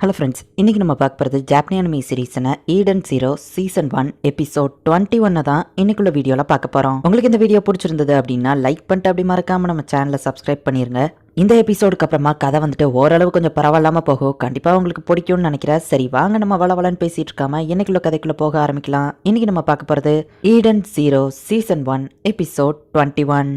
Hello friends, இன்னைக்கு நம்ம பார்க்க போகிறது ஜாப்பனி அனிமி சீரீஸான ஈடன் ஜீரோ சீசன் 1 எபிசோட் 21 தான் இன்னைக்குள்ள வீடியோவில் பார்க்க போகிறோம். உங்களுக்கு இந்த வீடியோ பிடிச்சிருந்தது அப்படின்னா லைக் பண்ணிட்டு அப்படி மறக்காம நம்ம சேனலை சப்ஸ்கிரைப் பண்ணிருங்க. இந்த எபிசோடுக்கு அப்புறமா கதை வந்துட்டு ஓரளவு கொஞ்சம் பரவாயில்லாம போகும். கண்டிப்பாக உங்களுக்கு பிடிக்கும்னு நினைக்கிறேன். சரி வாங்க நம்ம வளவலன்னு பேசிட்டு இருக்காம இன்னைக்குள்ள கதைக்குள்ள போக ஆரம்பிக்கலாம். இன்னைக்கு நம்ம பார்க்க போகிறது ஈடன் ஜீரோ சீசன் 1 எபிசோட் 21.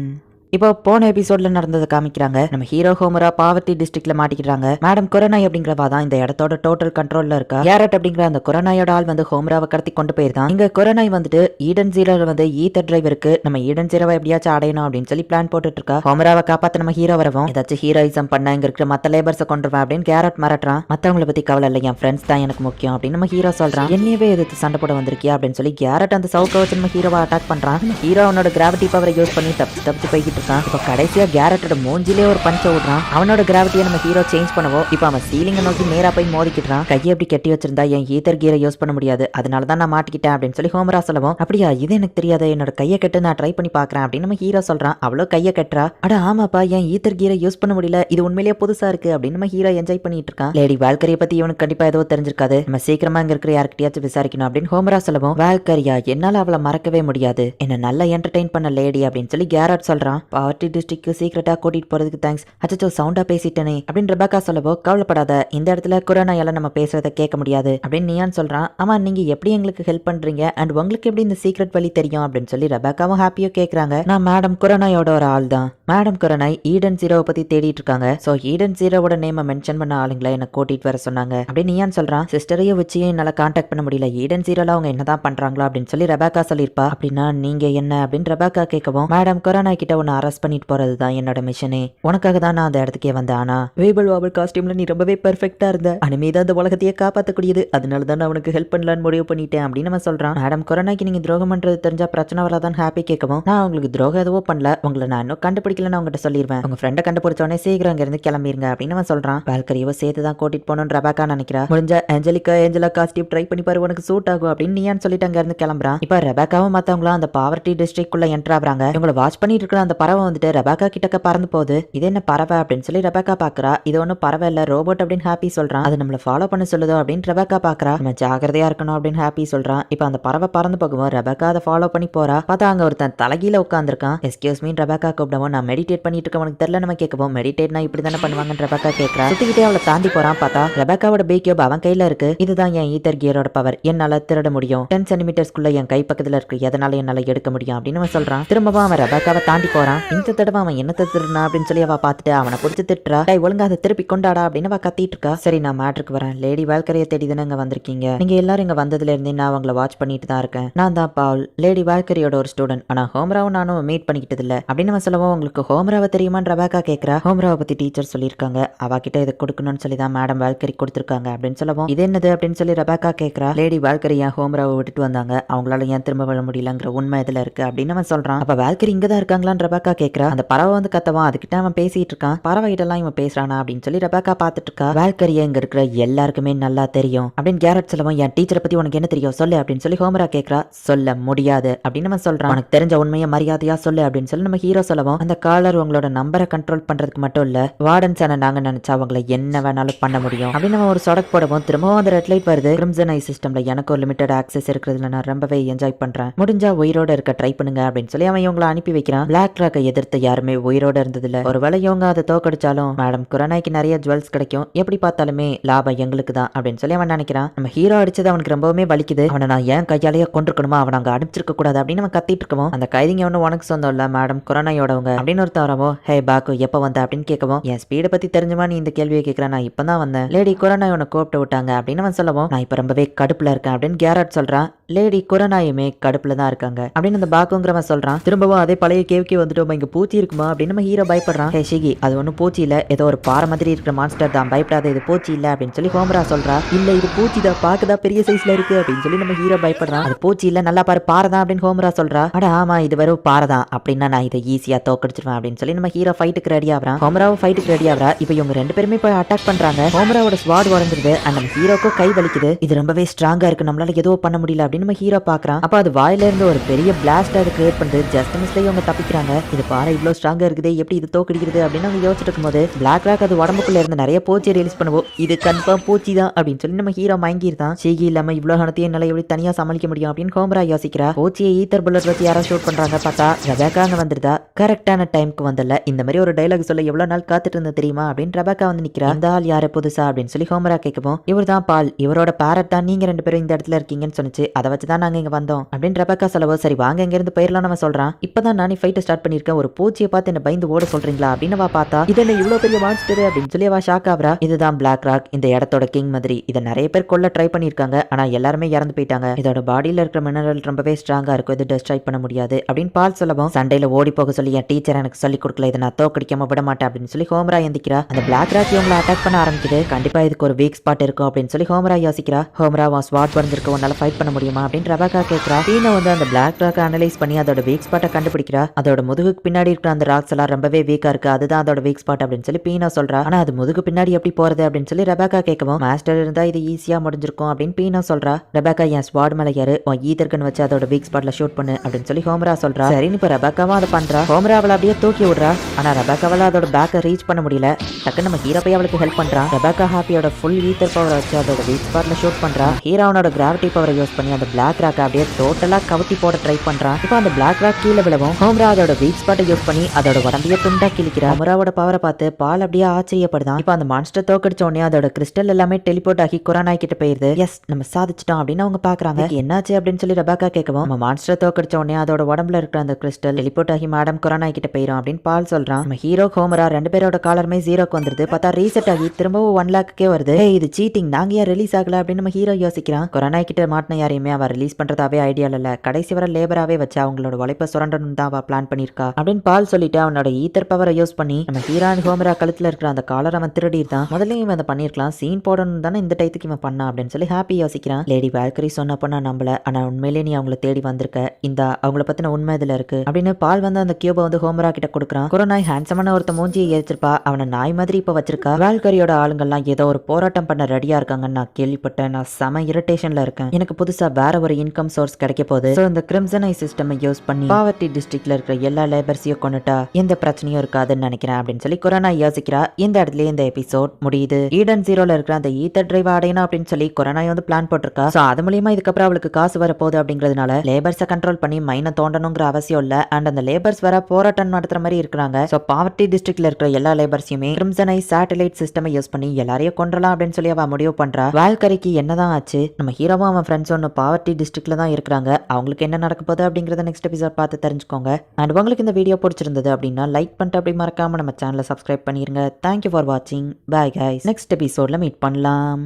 இப்போ போன எபிசோட்ல நடந்ததை காமிக்கிறாங்க. நம்ம ஹீரோ ஹோமரா பாவர்ட்டி டிஸ்ட்ரிக்ட்ல மாட்டிக்கிறாங்க. மேடம் கொரோனாய் அப்படிங்கிறவா தான் இந்த இடத்தோட டோட்டல் கண்ட்ரோல்ல இருக்கா. கேரட் அப்படிங்கிற அந்த கொரோனாயோட ஆள் வந்து ஹோமராவை கடத்தி கொண்டு போயிருந்தான். இங்க கொரோனாய் வந்துட்டு ஈடன் ஜீரோல வந்து ஈத்தர் டிரைவருக்கு நம்ம ஈடன் ஜீரோவை எப்படியாச்சும் அடையணும் அப்படின்னு சொல்லி பிளான் போட்டுட்டு இருக்கா. ஹோமராவை காப்பாத்த நம்ம ஹீரோ வரவும் ஏதாச்சும் ஹீரோயிசம் பண்ண இங்க இருக்கிற மத்த லேபர்ஸை கொண்டுருவேன் அப்படின்னு கேரட் மிரட்டுறான். மத்தவங்களை பத்தி கவலை இல்லை, என் ஃப்ரெண்ட்ஸ் தான் எனக்கு முக்கியம் அப்படின்னு நம்ம ஹீரோ சொல்றான். என்னையவே எதிர்த்து சண்டை போட வந்திருக்கியா அப்படின்னு சொல்லி கேரட் அந்த சவுக்க வச்சு நம்ம ஹீரோவை அட்டாக் பண்றான். ஹீரோ அவனோட கிராவிட்டி பவரை யூஸ் பண்ணி தப்பிச்சு போய்கிட்டு இருக்கான். இப்போ கடைசியா கேரட்டோட மூஞ்சிலே ஒரு பஞ்ச விடுறான். அவனோட கிராவிட்டியை நம்ம ஹீரோ சேஞ்ச் பண்ணவும் இப்போ அவன் சீலிங்கை நோக்கி நேரா போய் மோதிக்கிட்டான். கையை எப்படி கட்டி வச்சிருந்தா என் ஈத்தர் கீரை யூஸ் பண்ண முடியாது, அதனால தான் நான் மாட்டிக்கிட்டேன் அப்படின்னு சொல்லி ஹோமரா சொல்லவும், அப்படியா இது எனக்கு தெரியாது, என்னோட கையை கட்டு நான் ட்ரை பண்ணி பாக்குறேன் அப்படின்னு நம்ம ஹீரோ சொல்றான். அவ்வளோ கையை கட்டுறா. அட ஆமாப்பா, என் ஈத்தர் கீரை யூஸ் பண்ண முடியல, இது உண்மையிலேயே புதுசா இருக்கு அப்படின்னு நம்ம ஹீரோ என்ஜாய் பண்ணிட்டு இருக்கான். லேடி வால்கரியை பத்தி இவனுக்கு கண்டிப்பா ஏதோ தெரிஞ்சிருக்காது, நம்ம சீக்கிரமா இங்க இருக்கிற யார்கிட்டயாச்சும் விசாரிக்கணும் அப்படின்னு ஹோமரா சொல்லவும், வால்கரியா என்னால அவளை மறக்கவே முடியாது, என்ன நல்லா என்டர்டெயின் பண்ண லேடி அப்படின்னு சொல்லி கேரட் சொல்றான். பாவர்ட்டி டிஸ்ட்ரிக்ட் சீக்கிரட்டா கூட்டிட்டு போறதுக்கு தேங்க்ஸ். அச்சோ சவுண்டா பேசிட்டனே அப்படின்னு ரெபேக்கா சொல்லவோ, கவலைப்படாத, இந்த இடத்துல கொரோனாயால நம்ம பேசுறத கேட்க முடியாது அப்படின்னு நியான் சொல்றான். ஆமா நீங்க எப்படி எங்களுக்கு ஹெல்ப் பண்றீங்க அண்ட் உங்களுக்கு எப்படி இந்த சீக்ரெட் வழி தெரியும் அப்படின்னு சொல்லி ரெபேக்காவும் ஹாப்பியோ கேக்குறாங்க. நான் மேடம் கொரோனாயோட ஒரு ஆள் தான். மேடம் கொரோனாய் ஈடன் ஜீரோவை பத்தி தேடிட்டு இருக்காங்க. சோ ஈடன் ஜீரோவோட நேமை மென்ஷன் பண்ண ஆளுங்களை என்ன கூட்டிட்டு வர சொன்னாங்க அப்படின்னு நியான் சொல்றான். சிஸ்டரையும் வச்சு என்னால கான்டாக்ட் பண்ண முடியல, ஈடன் ஜீரோல அவங்க என்னதான் பண்றாங்களோ அப்படின்னு சொல்லி ரெபேக்கா சொல்லிருப்பா. அப்படின்னா நீங்க என்ன அப்படின்னு ரெபேக்கா கேட்கவும், மேடம் கொரோனா கிட்ட உன்னை அரெஸ்ட் பண்ணிட்டு போறதுதான் என்னோட மிஷனே, உனக்காக தான் நான் அந்த இடத்துக்கே வந்தேன். ஆனா வேபிள் வாபிள் காஸ்டியூம்ல நீ ரொம்பவே பெர்ஃபெக்ட்டா இருந்த, அனிமே தான் அந்த உலகத்தையே காப்பாற்றக்கூடியது, அதனால தான் நான் அவனுக்கு ஹெல்ப் பண்ணலான்னு முடிவு பண்ணிட்டேன் அப்படின்னு நம்ம சொல்றான். மேடம் கொரோனாக்கு நீங்க துரோகம் பண்றது தெரிஞ்சா பிரச்சனை வராதான் ஹாப்பி கேட்கவும், நான் உங்களுக்கு துரோகம் எதுவும் பண்ணல, உங்களை நான் இன்னும் கண்டுபிடிக்கலன்னு அவங்ககிட்ட சொல்லிடுவேன், உங்க ஃப்ரெண்டை கண்டுபிடிச்சோடனே சீக்கிரம் அங்க இருந்து கிளம்பிருங்க அப்படின்னு அவன் சொல்றான். வால்கரியவோ சேர்த்து தான் கூட்டிட்டு போகணும்னு ரெபேக்கா நினைக்கிறா. முடிஞ்ச ஏஞ்சலா காஸ்டியூம் ட்ரை பண்ணி பாரு, உனக்கு சூட் ஆகும் அப்படின்னு நீயான்னு சொல்லிட்டு அங்க இருந்து கிளம்புறான். இப்ப ரெபேக்காவும் மத்தவங்களும் அந்த பாவர்ட்டி டிஸ்ட்ரிக்ட் குள்ள என்டர் ஆகுறாங்க. இவங்களை வாட்ச் பண்ணிட்டு இருக்கிற அந்த பறவை வந்துட்டு ரெபேக்கா கிட்டக்க பறந்து போகுது. இது என்ன பறவை அப்படின்னு சொல்லி ரெபேக்கா பாக்குறா. இது ஒன்னும் பறவை இல்ல, ரோபோட் அப்படின்னு ஹாப்பி சொல்றான். அது நம்மள ஃபாலோ பண்ண சொல்லுதோ அப்படின்னு ரெபேக்கா பாக்குறா. நம்ம ஜாகிரதையா இருக்கணும் அப்படின்னு ஹாப்பி சொல்றான். இப்ப அந்த பறவை பறந்து போகவும் ரெபேக்கா அதை ஃபாலோ பண்ணி போறா. பார்த்தா அங்க ஒருத்தன் தலைகீழ உட்காந்துருக்கான். எஸ்கியூஸ் மீ ரெபேக்கா கூப்பிடவும், நான் மெடிடேட் பண்ணிட்டு இருக்க உனக்கு தெரியல நம்ம கேட்கவும், மெடிடேட்னா இப்படி தானே பண்ணுவாங்கன்னு ரெபேக்கா கேட்கறா. சுத்திக்கிட்டே அவளை தாண்டி போறான். பார்த்தா ரெபேக்காவோட பேக்கியோப் அவன் கையில இருக்கு. இதுதான் என் ஈத்தர் கியரோட பவர், என்னால திருட முடியும், 10 சென்டிமீட்டர்ஸ்குள்ள என் கை பக்கத்துல இருக்கு, எதனால என்னால எடுக்க முடியும் அப்படின்னு அவன் சொல்றான். திரும்பவும் அவன் ரெபேக்காவை தாண்டி போறான். இந்த தடவை அவன் என்னத்தை திருடுனா அப்படின்னு சொல்லி அவ பார்த்துட்டு அவனை பிடிச்சி திட்டுறா. ஒழுங்கா அதை திருப்பி கொண்டாடா அப்படின்னு அவ கத்திட்டு இருக்கா. சரி நான் மேட்ருக்கு வரேன். லேடி வால்கரையை தேடி தானே இங்க வந்திருக்கீங்க, நீங்க எல்லாரும் இங்க வந்ததுல இருந்து நான் அவங்களை வாட்ச் பண்ணிட்டு தான் இருக்கேன். நான் தான் பால், லேடி வால்கரியோட ஒரு ஸ்டூடெண்ட். ஆனா ஹோமராவும் நானும் மீட் பண்ணிக்கிட்டது இல்ல அப்படின்னு அவன் சொல்லவும், உங்களுக்கு ஹோமராவை தெரியுமான்னு ரெபேக்கா கேட்கறா. ஹோமராவை பத்தி டீச்சர் சொல்லியிருக்காங்க, அவகிட்ட இதை கொடுக்கணும்னு சொல்லி தான் மேடம் வால்கரி கொடுத்துருக்காங்க அப்படின்னு சொல்லவும், இது என்னது அப்படின்னு சொல்லி ரெபேக்கா கேட்கறா. லேடி வால்கரி ஏன் ஹோமராவை விட்டுட்டு வந்தாங்க, அவங்களால ஏன் திரும்ப வர முடியலங்கிற உண்மை இதுல இருக்கு அப்படின்னு அவன் சொல்றான். அப்ப வால்கரி இங்க தான் இருக்காங்களான்னு ரெபேக்கா கேட்கறா. அந்த பறவை வந்து கத்தவா, அதுக்கிட்ட அவன் பேசிட்டு இருக்கான். பறவைகிட்டலாம் இவன் பேசுறானா அப்படின்னு சொல்லி ரெபேக்கா பார்த்துட்டு இருக்கா. வால்கரியா இங்க இருக்கிற எல்லாருக்குமே நல்லா தெரியும் அப்படின்னு கேரட் சொல்லவும், என் டீச்சரை பத்தி உனக்கு என்ன தெரியும் சொல்லு அப்படின்னு சொல்லி ஹோமரா கேட்கறா. சொல்ல முடியாது அப்படின்னு நம்ம சொல்றான். உனக்கு தெரிஞ்ச உண்மையை மரியாதையா சொல்லு அப்படின்னு சொல்லி நம்ம ஹீரோ சொல்லவும், அந்த காலர் உங்களோட நம்பரை கண்ட்ரோல் பண்றதுக்கு மட்டும் இல்ல, வார்டன்ஸ் நாங்க நினைச்சா அவங்களை என்ன வேணாலும் பண்ண முடியும் அப்படின்னு நம்ம ஒரு சொடக் போடவும், திரும்பவும் அந்த ரெட் லைட் வருது. கிரிம்சன் ஐ சிஸ்டம்ல எனக்கு ஒரு லிமிடெட் ஆக்சஸ் இருக்கிறதுல நான் ரொம்பவே என்ஜாய் பண்றேன், முடிஞ்சா உயிரோட இருக்க ட்ரை பண்ணுங்க அப்படின்னு சொல்லி அவன் இவங்களை அனுப்பி வைக்கிறான். பிளாக் ராக்கை எதிர்த்து யாருமே உயிரோட இருந்ததுல, ஒருவேளை இவங்க அதை தோக்கடிச்சாலும் மேடம் கொரோனாய்க்கு நிறைய ஜுவல்ஸ் கிடைக்கும், எப்படி பார்த்தாலுமே லாபம் எங்களுக்கு தான் அப்படின்னு சொல்லி அவன் நினைக்கிறான். நம்ம ஹீரோ அடிச்சது அவனுக்கு ரொம்பவுமே வலிக்குது. அவனை நான் ஏன் கையாலேயே கொண்டிருக்கணுமா, அவன் அங்க அனுப்பிச்சிருக்க கூடாது அப்படின்னு அவன் கத்திட்டு இருக்கவும், அந்த கைதிங்க ஒன்று உனக்கு சொந்தம் இல்ல, மேடம் கொரோனாயோடவங்க அப்படின்னு ஒருத்தன் வரவும், ஹே பாக்கு எப்ப வந்த அப்படின்னு கேட்கவும், என் ஸ்பீடை பத்தி தெரிஞ்சுமா நீ இந்த கேள்வியை கேட்கிறேன், நான் இப்பதான் வந்தேன், லேடி கொரோனாய் உன்னை கூப்பிட்டு விட்டாங்க அப்படின்னு அவன் சொல்லவும், நான் இப்ப ரொம்பவே கடுப்புல இருக்கேன் அப்படின்னு கேரட் சொல்றான். லேடி கொரோனாயுமே கடுப்புல தான் இருக்காங்க அப்படின்னு அந்த பாக்குங்கிறவன் சொல்றான். திரும்பவும் அதே பழைய கேவுக்கே வந்துட்டோம், இங்க பூச்சி இருக்குமா அப்படின்னு நம்ம ஹீரோ பயப்படுறான். ஹே ஷிகி அது ஒன்னும் பூச்சி இல்ல, ஏதோ ஒரு பாறை மாதிரி இருக்கிற மான்ஸ்டர் தான், பயப்படாத இது பூச்சி இல்ல அப்படின்னு சொல்லி ஹோமரா சொல்றா. இல்ல இது பூச்சி தான், பாக்குதா பெரிய சைஸ்ல இருக்கு அப்படின்னு சொல்லி நம்ம ஹீரோ பயப்படுறான். அது பூச்சி இல்ல, நல்லா பாரு பாறை தான் அப்படின்னு ஹோமரா சொல்றா. அட ஆமா இது வெறும் பாறை தான், அப்படின்னா நான் இதை ஈஸியா தோக்கடிச்சிருவேன் அப்படின்னு சொல்லி நம்ம ஹீரோ ஃபைட்டுக்கு ரெடி ஆகுறான். ஹோமராவும் ஃபைட்டுக்கு ரெடி ஆகுறா. இப்போ இவங்க ரெண்டு பேருமே போய் அட்டாக் பண்றாங்க. ஹோமராவோட ஸ்வாட் உடஞ்சிருது அண்ட் நம்ம ஹீரோக்கும் கை வலிக்குது. இது ரொம்பவே ஸ்ட்ராங்கா இருக்கு, நம்மளால எதுவும் பண்ண முடியல அப்படின்னு நம்ம ஹீரோ பாக்குறான். அப்ப அது வாயில இருந்து ஒரு பெரிய பிளாஸ்ட் அது கிரியேட் பண்ணுது. ஜஸ்ட் மிஸ்ல இவங்க தப்பிக்கிறாங்க. இது பாறை இவ்வளவு ஸ்ட்ராங்கா இருக்குது, எப்படி இது தோக்கடிக்கிறது அப்படின்னு அவங்க யோசிச்சுட்டு இருக்கும்போது பிளாக் ராக் அது உடம்புக்குள்ள இருந்து நிறைய பூச்சி ரிலீஸ் பண்ணுவோம். இது கன்ஃபார்ம் பூச்சி தான் அப்படின்னு சொல்லி நம்ம ஹீரோ மயங்கிருந்தான். ஷீகி இல்லாம இவ்வளவு ஹனத்தையும் என்னால எப்படி தனியா சமாளிக்க முடியும் அப்படின்னு ஹோமரா யோசிக்கிறா. பூச்சியை ஈத்தர் புல்லட் வச்சு யாரோ ஷூட் பண்றாங்க, பார்த்தா ரெபேக்கா அங்க வந்துருதா. கரெக்டான டைமுக்கு வந்தல. இந்த மாதிரி ஒரு டைலாக் சொல்ல எவ்வளவு நாள் காத்துட்டு இருந்த தெரியுமா அப்படின்னு ரெபேக்கா வந்து நிக்கிறா. இந்த ஆள் யாரு புதுசா அப்படின்னு சொல்லி ஹோமரா கேட்கவும், இவர் தான் பால், இவரோட பேரட் தான், நீங்க 2 பேரும் இந்த இடத்துல இருக்கீங்கன்னு சொன்னிச்சு, அதை வச்சுதான் நாங்க இங்க வந்தோம் அப்படின்னு ரெபேக்கா சொல்லவோ, சரி வாங்க இங்க இருந்து போயிடலாம் நம்ம சொல்றான். இப்பதான் நானே ஃபைட்டை ஸ்டார்ட் பண்ணிருக்கேன், ஒரு பூச்சியை பார்த்து என்ன பயந்து ஓட சொல்றீங்களா அப்படின்னு பார்த்தா இது என்ன இவ்வளவு பெரிய மான்ஸ்டர் அப்படின்னு சொல்லி ஷாக் ஆகுறா. இதுதான் பிளாக் ராக், இந்த இடத்தோட கிங் மாதிரி. இதை நிறைய பேர் கொல்ல ட்ரை பண்ணிருக்காங்க, ஆனா எல்லாருமே இறந்து போயிட்டாங்க. இதோட பாடியில இருக்கிற மினரல் ரொம்பவே ஸ்ட்ராங்கா இருக்கும், இது டெஸ்ட்ராய் பண்ண முடியாது அப்படின்னு பால் சொல்லவும், சண்டையில ஓடி போக சொல்லி என் டீச்சர் எனக்கு சொல்லி கொடுக்கல, இதை நான் தோக்கடிக்காம விட மாட்டேன் அப்படின்னு சொல்லி ஹோமரா எந்திக்கிறா. அந்த பிளாக் ராக் இவங்களை அட்டாக் பண்ண ஆரம்பிக்குது. கண்டிப்பா இதுக்கு ஒரு வீக் ஸ்பாட் இருக்கும் அப்படின்னு சொல்லி ஹோமரா யோசிக்கிறா. ஹோமரா உன் ஸ்வாட் வந்திருக்கு, உன்னால ஃபைட் பண்ண முடியுமா அப்படின்னு ரெபேக்கா கேட்கிறா. டீனா வந்து அந்த பிளாக் ராக் அனலைஸ் பண்ணி அதோட வீக் ஸ்பாட்டை கண்டுபிடிக்கிறா. அதோட முதுகுக்கு பின்னாடி இருக்கிற அந்த ராக்ஸ் எல்லாம் ரொம்பவே வீக்கா இருக்கு, அதுதான் அதோட வீக் ஸ்பாட் அப்படின்னு சொல்லி பீனா சொல்றா. ஆனா அது முதுகு பின்னாடி எப்படி போறது அப்படின்னு சொல்லி ரெபேக்கா கேட்கவும், மாஸ்டர் இருந்தா இது ஈஸியா முடிஞ்சிருக்கும் அப்படின்னு பீனா சொல்றா. ரெபேக்கா என் ஸ்வாட் மேல ஏறு, உன் ஈதர்கன் வச்சு அதோட வீக் ஸ்பாட்ல ஷூட் பண்ணு அப்படின்னு சொல்லி ஹோமரா சொல்றா. சரின்னு இப்ப ரெபேக்காவும் அதை பண்றா. ஹோமரா அவளை அப்படியே தூக்கி விடுறா. ஆனா ரெபேக்காவால அதோட பேக்கை ரீச் பண்ண முடியல. டக்குன்னு நம்ம ஹீரோ போய் அவளுக்கு ஹெல்ப் பண்றான். ரெபேக்கா ஹாப்பியோட ஃபுல் ஈத்தர் பவரை வச்சு அதோட வீக் ஸ்பாட்ல ஷூட் பண்றா. ஹீரோனோட கிராவிட்டி பவரை யூஸ் பண்ணி அந்த பிளாக் ராக் அப்படியே டோட்டலா கவுத்தி போட ட்ரை பண்றான். இப்போ அந்த பிளாக் ராக் கீழே விழவும் ஹோமரா அதோட வீக் ஸ்பாட்டை யூஸ் பண்ணி அதோட உடம்பையே துண்டா கிழிக்கிறா. ஹோமராவோட பவரை பார்த்து பால் அப்படியே ஆச்சரியப்படுதான். இப்போ அந்த மான்ஸ்டர் தோக்கடிச்ச உடனே அதோட கிறிஸ்டல் எல்லாமே டெலிபோர்ட் ஆகி குரானாய் கிட்ட போயிருது. எஸ் நம்ம சாதிச்சிட்டோம் அப்படின்னு அவங்க பாக்குறாங்க. என்னாச்சு அப்படின்னு சொல்லி ரெபேக்கா கேட்கவும், நம்ம மான்ஸ்டர் தோக்கடிச்ச உடனே அதோட உடம்புல இருக்கிற அந்த கிறிஸ்டல் டெலிபோர்ட் ஆகி மேடம் குரானாய் கிட்ட போயிரும் அப்படின்னு பால் சொல்றான். நம்ம ஹீரோ ஹோமரா 2 பேரோட காலருமே 0க்கு வந்துருது. பார்த்தா ரீசெட் ஆகி திரும்பவும் 1 லாக்குக்கே வருது. இது சீட்டிங், நாங்க ஏன் ரிலீஸ் ஆகல அப்படின்னு நம்ம ஹீரோ யோசிக்கிறான். குரானாய் கிட்ட மாட்டின யாரையுமே அவ ரிலீஸ் பண்றதாவே ஐடியா இல்ல, கடைசி வர லேபராவே வச்சு அவங்களோட உழைப்ப சுரண்டணும் தான் அவ பிளான் பண்ணிருக்கா அப்படின்னு பால் சொல்லிட்டு அவனோட ஈத்தர் பவரை யூஸ் பண்ணி நம்ம ஹீரான் ஹோமரா கழுத்துல இருக்கிற அந்த காலர் அவன் திருடிட்டான். முதல்ல இவன் அதை பண்ணிருக்கலாம், சீன் போடணும் தானே இந்த டைத்துக்கு இவன் பண்ணா அப்படின்னு சொல்லி ஹாப்பி யோசிக்கிறான். லேடி வால்கரி சொன்னப்போ நான் நம்பல, ஆனா உண்மையிலேயே நீ அவங்கள தேடி வந்திருக்க, இந்த அவங்கள பத்தின உண்மை இதுல இருக்கு அப்படின்னு பால் வந்து அந்த கியூபை வந்து ஹோமரா கிட்ட கொடுக்குறான். குரோனாய் ஹேண்ட்ஸமான ஒருத்த மூஞ்சியை ஏற்றிருப்பா, அவனை நாய் மாதிரி இப்ப வச்சிருக்கா. வால்கரியோட ஆளுங்கள்லாம் ஏதோ ஒரு போராட்டம் பண்ண ரெடியா இருக்காங்கன்னு நான் கேள்விப்பட்டேன். நான் செம இரிட்டேஷன்ல இருக்கேன், எனக்கு புதுசா வேற ஒரு இன்கம் சோர்ஸ் கிடைக்க போகுது. ஸோ இந்த கிரிம்சனை சிஸ்டம் யூஸ் பண்ணி பாவர்ட்டி டிஸ்ட்ரிக்ட்ல இருக்கிற எல்லா லேபர்ஸையும் கொண்டுட்டா எந்த பிரச்சனையும் இருக்காதுன்னு நினைக்கிறேன் அப்படின்னு சொல்லி குரோனா யோசிக்கிறா. இந்த இடத்துல இந்த எபிசோட் முடியுது. ஈடன் 0ல இருக்கிற அந்த ஈத்தர் டிரைவ் அடையணும் அப்படின்னு சொல்லி கொரோனா வந்து பிளான் போட்டிருக்கா. சோ அது மூலியமா இதுக்கப்புறம் அவளுக்கு காசு வர போகுது அப்படிங்கிறதுனால லேபர்ஸை கண்ட்ரோல் பண்ணி மைனை தோண்டணுங்கிற அவசியம் இல்ல. அண்ட் அந்த லேபர்ஸ் வர போராட்டம் நடத்துற மாதிரி இருக்கிறாங்க. சோ பாவர்ட்டி டிஸ்ட்ரிக்ட்ல இருக்கிற எல்லா லேபர்ஸையுமே கிரிம்சனை சேட்டலைட் சிஸ்டம் யூஸ் பண்ணி எல்லாரையும் கொன்றலாம் அப்படின்னு சொல்லி அவ முடிவு பண்றா. வால்கரிக்கு என்னதான் ஆச்சு, நம்ம ஹீரோவும் அவன் ஃப்ரெண்ட்ஸ் ஒன்னு பாவர்ட்டி டிஸ்ட்ரிக்ட்ல தான் இருக்கிறாங்க, அவங்களுக்கு என்ன நடக்க போகுது அப்படிங்கறத நெக்ஸ்ட் எபிசோட் பார்த்து தெரிஞ்சுக்கோங்க. அண்ட் உங்களுக்கு இந்த வீடியோ பிடிச்சிருந்தது அப்படின்னா லைக் பண்ணிட்டு அப்படி மறக்காம நம்ம சேனலை சப்ஸ்கிரைப் பண்ணிருங்க. தேங்க்யூ ஃபார் வாட்சிங். பை கைஸ், நெக்ஸ்ட் எபிசோட்ல மீட் பண்ணலாம்.